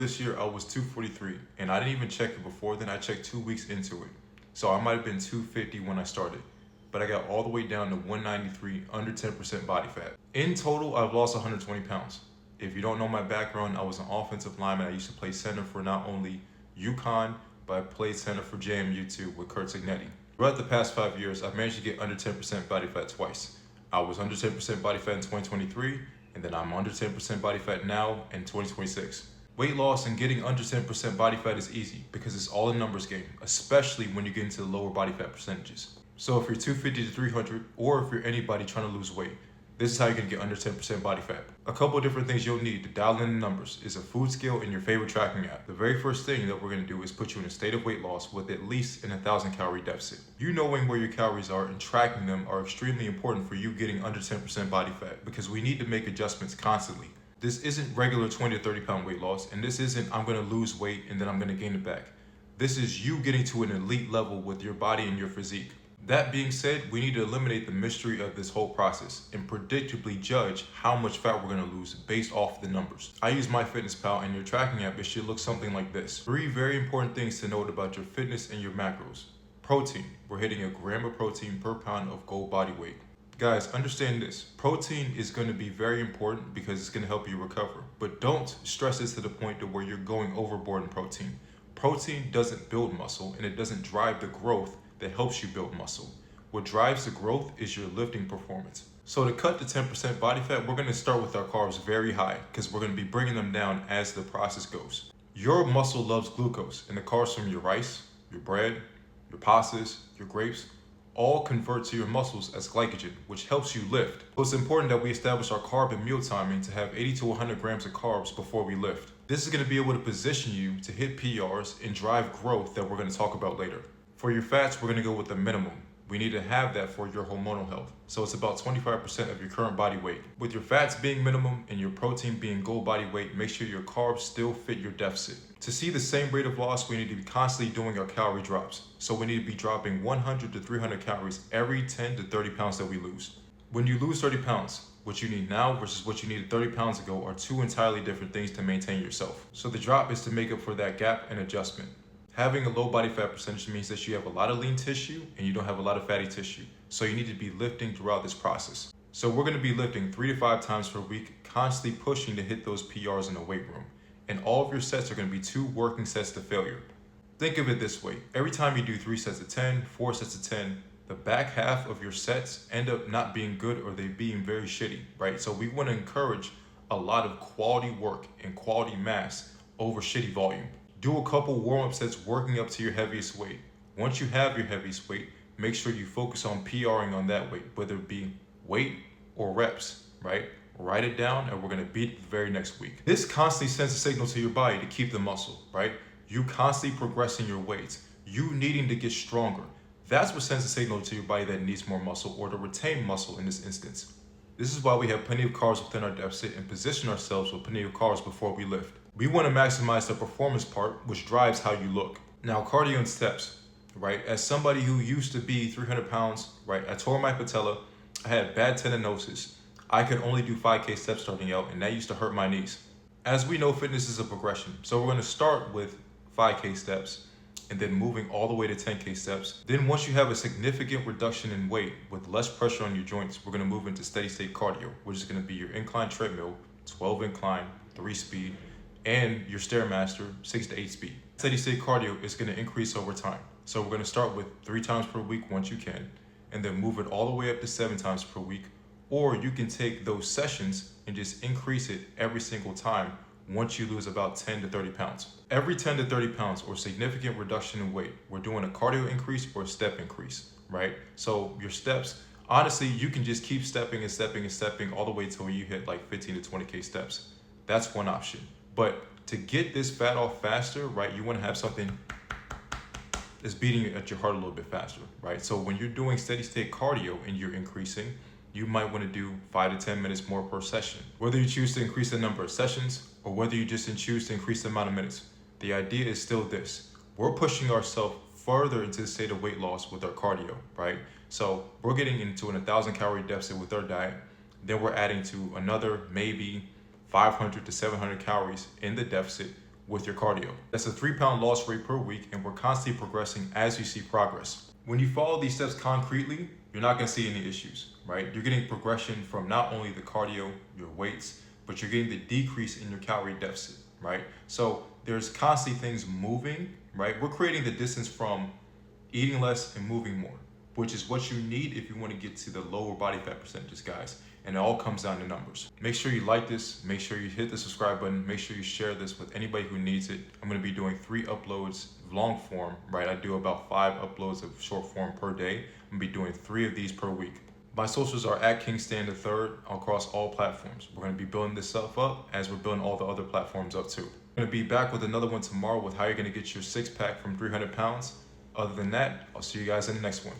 This year I was 243, and I didn't even check it before then. I checked 2 weeks into it. So I might have been 250 when I started, but I got all the way down to 193, under 10% body fat. In total, I've lost 120 pounds. If you don't know my background, I was an offensive lineman. I used to play center for not only UConn, but I played center for JMU too with Kurt Signetti. Throughout the past 5 years, I've managed to get under 10% body fat twice. I was under 10% body fat in 2023, and then I'm under 10% body fat now in 2026. Weight loss and getting under 10% body fat is easy because it's all a numbers game, especially when you get into the lower body fat percentages. So if you're 250 to 300, or if you're anybody trying to lose weight, this is how you can get under 10% body fat. A couple of different things you'll need to dial in the numbers is a food scale and your favorite tracking app. The very first thing that we're going to do is put you in a state of weight loss with at least an 1,000 calorie deficit. You knowing where your calories are and tracking them are extremely important for you getting under 10% body fat because we need to make adjustments constantly. This isn't regular 20 to 30 pound weight loss, and this isn't I'm going to lose weight and then I'm going to gain it back. This is you getting to an elite level with your body and your physique. That being said, we need to eliminate the mystery of this whole process and predictably judge how much fat we're going to lose based off the numbers. I use MyFitnessPal, and your tracking app, it should look something like this. 3 very important things to note about your fitness and your macros. Protein. We're hitting a gram of protein per pound of goal body weight. Guys, understand this. Protein is going to be very important because it's going to help you recover. But don't stress this to the point to where you're going overboard in protein. Protein doesn't build muscle, and it doesn't drive the growth that helps you build muscle. What drives the growth is your lifting performance. So to cut the 10% body fat, we're going to start with our carbs very high because we're going to be bringing them down as the process goes. Your muscle loves glucose, and the carbs from your rice, your bread, your pastas, your grapes, all convert to your muscles as glycogen, which helps you lift. So it's important that we establish our carb and meal timing to have 80 to 100 grams of carbs before we lift. This is going to be able to position you to hit PRs and drive growth that we're going to talk about later. For your fats, we're going to go with the minimum. We need to have that for your hormonal health. So it's about 25% of your current body weight. With your fats being minimum and your protein being goal body weight, make sure your carbs still fit your deficit. To see the same rate of loss, we need to be constantly doing our calorie drops. So we need to be dropping 100 to 300 calories every 10 to 30 pounds that we lose. When you lose 30 pounds, what you need now versus what you needed 30 pounds ago are 2 entirely different things to maintain yourself. So the drop is to make up for that gap and adjustment. Having a low body fat percentage means that you have a lot of lean tissue and you don't have a lot of fatty tissue. So you need to be lifting throughout this process. So we're going to be lifting 3 to 5 times per week, constantly pushing to hit those PRs in the weight room. And all of your sets are going to be 2 working sets to failure. Think of it this way. Every time you do 3 sets of 10, 4 sets of 10, the back half of your sets end up not being good or they being very shitty, right? So we want to encourage a lot of quality work and quality mass over shitty volume. Do a couple warm-up sets working up to your heaviest weight. Once you have your heaviest weight, make sure you focus on PRing on that weight, whether it be weight or reps, right? Write it down and we're gonna beat it the very next week. This constantly sends a signal to your body to keep the muscle, right? You constantly progressing your weights, you needing to get stronger. That's what sends a signal to your body that it needs more muscle or to retain muscle in this instance. This is why we have plenty of carbs within our deficit and position ourselves with plenty of carbs before we lift. We want to maximize the performance part, which drives how you look. Now, cardio and steps, right? As somebody who used to be 300 pounds, right? I tore my patella, I had bad tendinosis. I could only do 5K steps starting out, and that used to hurt my knees. As we know, fitness is a progression. So we're going to start with 5K steps and then moving all the way to 10K steps. Then once you have a significant reduction in weight with less pressure on your joints, we're going to move into steady state cardio, which is going to be your incline treadmill, 12 incline, 3 speed, and your Stairmaster, 6 to 8 speed. Steady state cardio is going to increase over time. So we're going to start with 3 times per week once you can, and then move it all the way up to 7 times per week. Or you can take those sessions and just increase it every single time once you lose about 10 to 30 pounds. Every 10 to 30 pounds or significant reduction in weight, we're doing a cardio increase or a step increase, right? So your steps, honestly, you can just keep stepping and stepping and stepping all the way till you hit like 15 to 20K steps. That's one option. But to get this fat off faster, right, you want to have something that's beating at your heart a little bit faster, right? So when you're doing steady state cardio and you're increasing, you might want to do 5 to 10 minutes more per session. Whether you choose to increase the number of sessions or whether you just choose to increase the amount of minutes, the idea is still this. We're pushing ourselves further into the state of weight loss with our cardio, right? So we're getting into an 1,000 calorie deficit with our diet. Then we're adding to another maybe 500 to 700 calories in the deficit with your cardio. That's a 3-pound loss rate per week, and we're constantly progressing as you see progress. When you follow these steps concretely, you're not gonna see any issues, right? You're getting progression from not only the cardio, your weights, but you're getting the decrease in your calorie deficit, right? So there's constantly things moving, right? We're creating the distance from eating less and moving more, which is what you need if you want to get to the lower body fat percentages, guys. And it all comes down to numbers. Make sure you like this, make sure you hit the subscribe button, make sure you share this with anybody who needs it. I'm gonna be doing 3 uploads long form, right? I do about 5 uploads of short form per day. I'm gonna be doing 3 of these per week. My socials are at Kingstan III across all platforms. We're gonna be building this stuff up as we're building all the other platforms up too. I'm gonna be back with another one tomorrow with how you're gonna get your 6-pack from 300 pounds. Other than that, I'll see you guys in the next one.